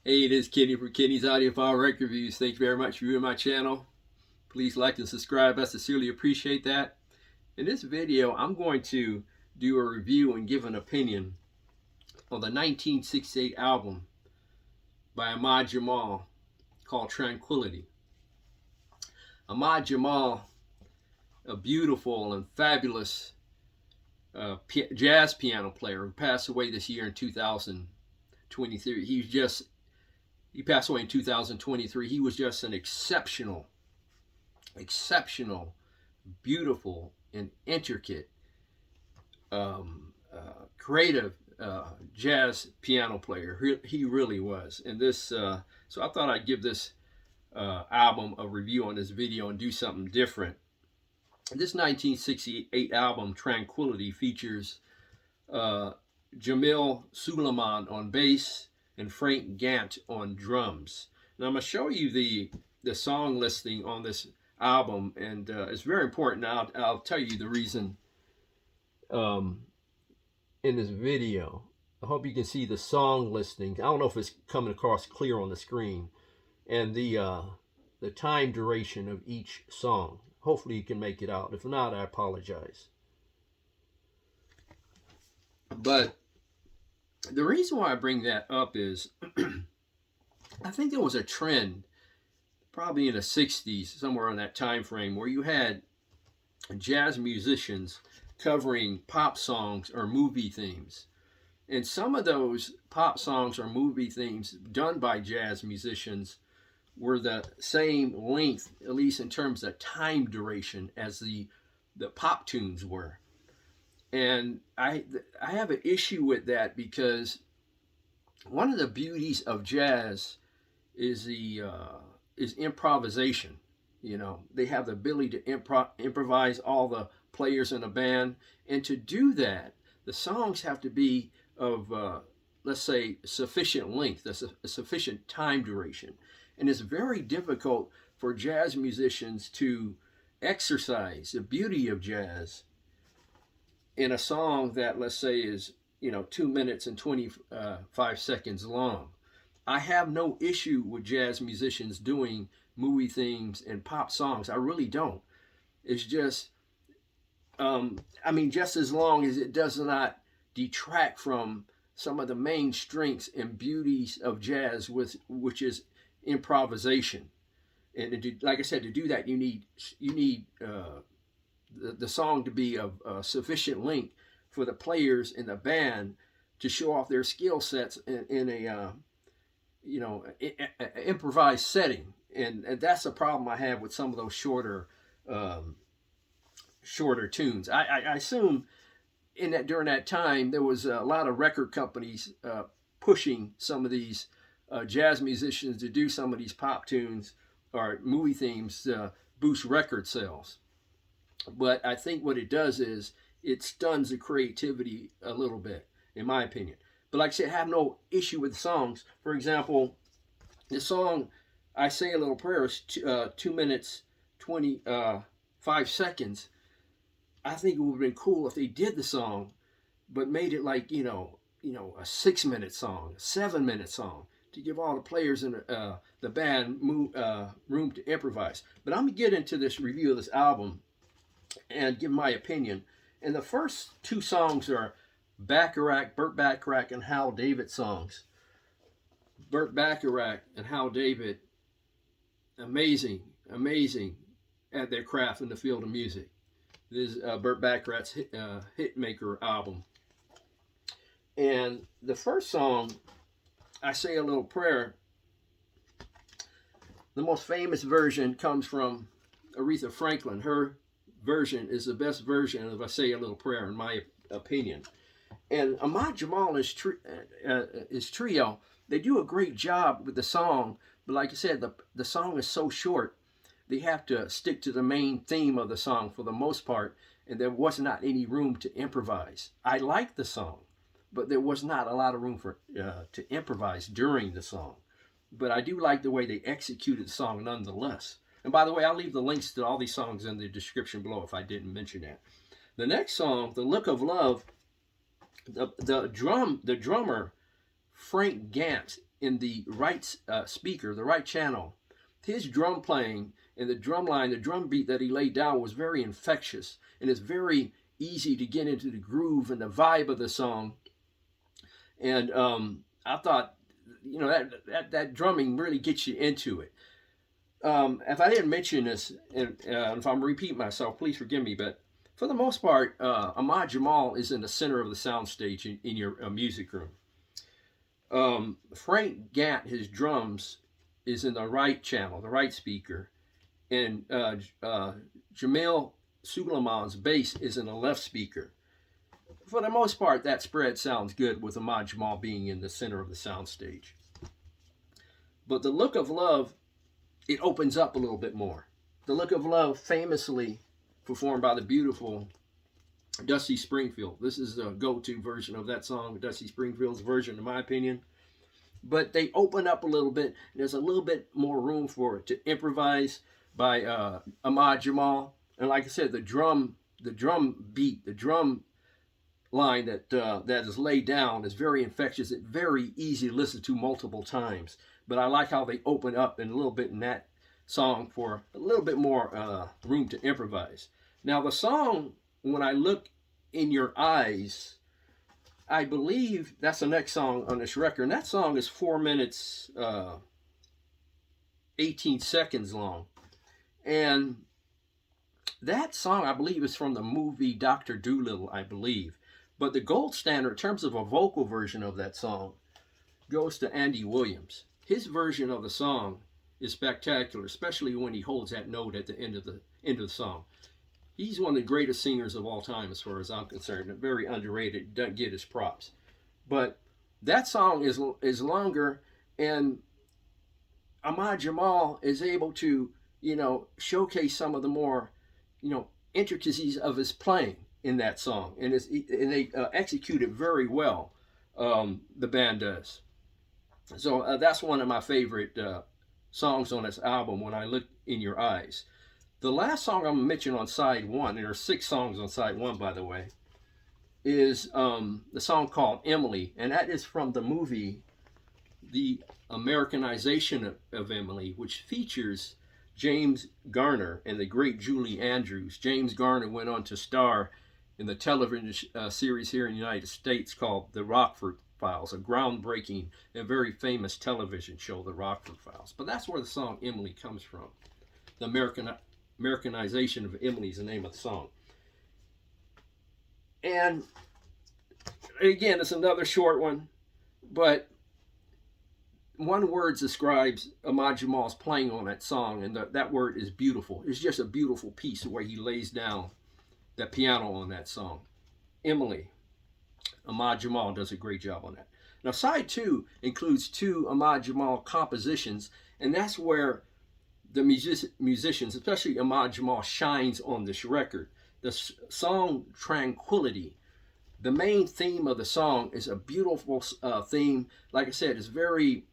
Hey, it is Kenny for Kenny's Audiophile Rec Reviews. Thank you very much for viewing my channel. Please like and subscribe. I sincerely appreciate that. In this video, I'm going to do a review and give an opinion on the 1968 album by Ahmad Jamal called Tranquility. Ahmad Jamal, a beautiful and fabulous jazz piano player who passed away this year in 2023. He passed away in 2023. He was just an exceptional, beautiful, and intricate, creative jazz piano player. He really was. And this, so I thought I'd give this album a review on this video and do something different. This 1968 album, Tranquility, features Jamil Suleiman on bass and Frank Gant on drums. Now I'm going to show you the song listing on this album, and it's very important. I'll tell you the reason in this video. I hope you can see the song listing. I don't know if it's coming across clear on the screen, and the time duration of each song. Hopefully you can make it out. If not, I apologize. But the reason why I bring that up is I think there was a trend probably in the 60s, somewhere in that time frame, where you had jazz musicians covering pop songs or movie themes. And some of those pop songs or movie themes done by jazz musicians were the same length, at least in terms of time duration, as the pop tunes were. And I have an issue with that, because one of the beauties of jazz is improvisation. You know, they have the ability to improvise, all the players in a band, and to do that, the songs have to be of let's say sufficient length, a sufficient time duration. And it's very difficult for jazz musicians to exercise the beauty of jazz in a song that, let's say, is 2 minutes and 25 seconds long. I have no issue with jazz musicians doing movie themes and pop songs. I really don't. It's just, just as long as it does not detract from some of the main strengths and beauties of jazz, which is improvisation. And like I said, to do that, you need the song to be of sufficient length for the players in the band to show off their skill sets in a improvised setting. And that's a problem I have with some of those shorter tunes. I assume during that time there was a lot of record companies pushing some of these jazz musicians to do some of these pop tunes or movie themes to boost record sales. But I think what it does is it stuns the creativity a little bit, in my opinion. But like I said, I have no issue with the songs. For example, the song I Say a Little Prayer is 2 minutes 25 seconds. I think it would have been cool if they did the song, but made it like a 6-minute song, a 7-minute song, to give all the players in the band room to improvise. But I'm gonna get into this review of this album and give my opinion. And the first two songs are Burt Bacharach and Hal David songs. Burt Bacharach and Hal David, amazing at their craft in the field of music. This is Burt Bacharach's Hitmaker album. And the first song, I Say a Little Prayer, the most famous version comes from Aretha Franklin. Her version is the best version of I Say a Little Prayer, in my opinion. And Ahmad Jamal and his trio, they do a great job with the song, but like I said, the song is so short, they have to stick to the main theme of the song for the most part, and there was not any room to improvise. I like the song, but there was not a lot of room for to improvise during the song. But I do like the way they executed the song nonetheless. And by the way, I'll leave the links to all these songs in the description below if I didn't mention that. The next song, The Look of Love, the drummer, Frank Gant, in the right speaker, the right channel. His drum playing and the drum line, the drum beat that he laid down was very infectious, and it's very easy to get into the groove and the vibe of the song. And I thought, that drumming really gets you into it. If I didn't mention this, and if I'm repeating myself, please forgive me, but for the most part, Ahmad Jamal is in the center of the soundstage in your music room. Frank Gant, his drums, is in the right channel, the right speaker, and Jamil Suleiman's bass is in the left speaker. For the most part, that spread sounds good with Ahmad Jamal being in the center of the soundstage. But The Look of Love, it opens up a little bit more. The Look of Love, famously performed by the beautiful Dusty Springfield. This is the go-to version of that song, Dusty Springfield's version, in my opinion. But they open up a little bit. There's a little bit more room for it to improvise by Ahmad Jamal. And like I said, the drum beat, the drum line that is laid down is very infectious. It's very easy to listen to multiple times. But I like how they open up in a little bit in that song for a little bit more room to improvise. Now the song, When I Look in Your Eyes, I believe that's the next song on this record. And that song is 4 minutes, 18 seconds long. And that song, I believe, is from the movie Dr. Dolittle, I believe. But the gold standard in terms of a vocal version of that song goes to Andy Williams. His version of the song is spectacular, especially when he holds that note at the end of the song. He's one of the greatest singers of all time, as far as I'm concerned. Very underrated, doesn't get his props. But that song is longer, and Ahmad Jamal is able to, showcase some of the more, intricacies of his playing in that song, and they execute it very well. The band does. So that's one of my favorite songs on this album, When I Look in Your Eyes. The last song I'm going to mention on side one, and there are 6 songs on side one, by the way, is the song called Emily, and that is from the movie The Americanization of Emily, which features James Garner and the great Julie Andrews. James Garner went on to star in the television series here in the United States called The Rockford Files, a groundbreaking and very famous television show, The Rockford Files. But that's where the song Emily comes from. The Americanization of Emily is the name of the song. And again, it's another short one, but one word describes Ahmad Jamal's playing on that song, and that word is beautiful. It's just a beautiful piece where he lays down that piano on that song. Emily. Ahmad Jamal does a great job on that. Now, side 2 includes 2 Ahmad Jamal compositions, and that's where the musicians, especially Ahmad Jamal, shines on this record. The song Tranquility, the main theme of the song, is a beautiful theme. Like I said, it's very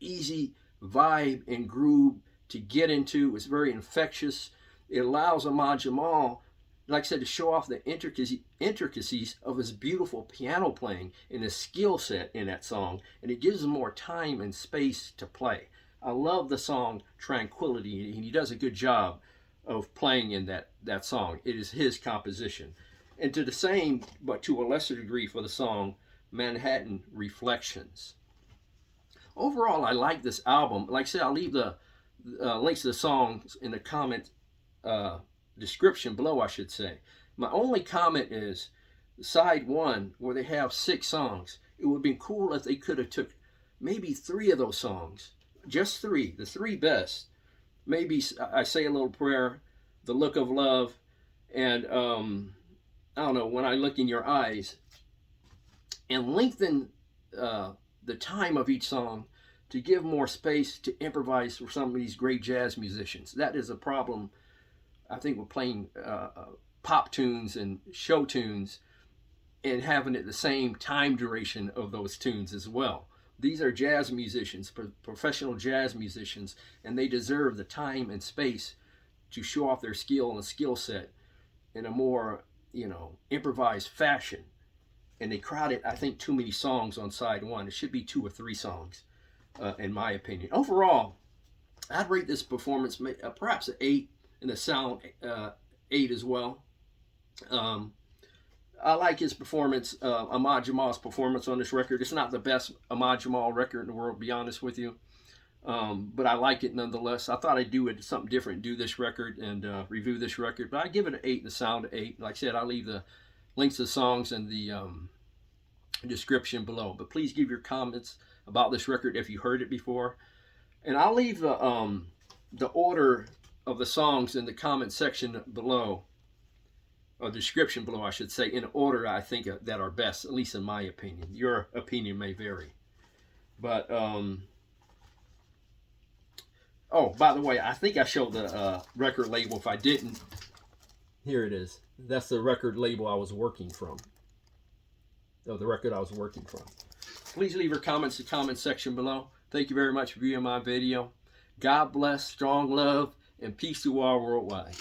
easy vibe and groove to get into. It's very infectious. It allows Ahmad Jamal, like I said, to show off the intricacies of his beautiful piano playing and his skill set in that song, and it gives him more time and space to play. I love the song Tranquility, and he does a good job of playing in that song. It is his composition. And to the same, but to a lesser degree, for the song Manhattan Reflections. Overall, I like this album. Like I said, I'll leave the links to the songs in the comment description below, I should say. My only comment is side 1, where they have 6 songs. It would have been cool if they could have took maybe 3 of those songs, just 3, the 3 best. Maybe I Say a Little Prayer, The Look of Love, and I don't know, When I Look in Your Eyes, and lengthen the time of each song to give more space to improvise for some of these great jazz musicians. That is a problem, I think, with playing pop tunes and show tunes and having it the same time duration of those tunes as well. These are jazz musicians, professional jazz musicians, and they deserve the time and space to show off their skill and skill set in a more, improvised fashion. And they crowded, I think, too many songs on side 1. It should be 2 or 3 songs. in my opinion. Overall, I'd rate this performance perhaps an 8, and the sound 8 as well. I like his performance, Ahmad Jamal's performance on this record. It's not the best Ahmad Jamal record in the world, to be honest with you. But I like it nonetheless. I thought I'd do something different, do this record and review this record. But I give it an 8 and the sound an 8. Like I said, I'll leave the links to the songs in the description below. But please give your comments about this record if you heard it before. And I'll leave the order of the songs in the comment section below, or description below, I should say, in order I think that are best, at least in my opinion. Your opinion may vary. But, oh, by the way, I think I showed the record label. If I didn't, here it is. That's the record label I was working from. The record I was working from. Please leave your comments in the comment section below. Thank you very much for viewing my video. God bless, strong love, and peace to all worldwide.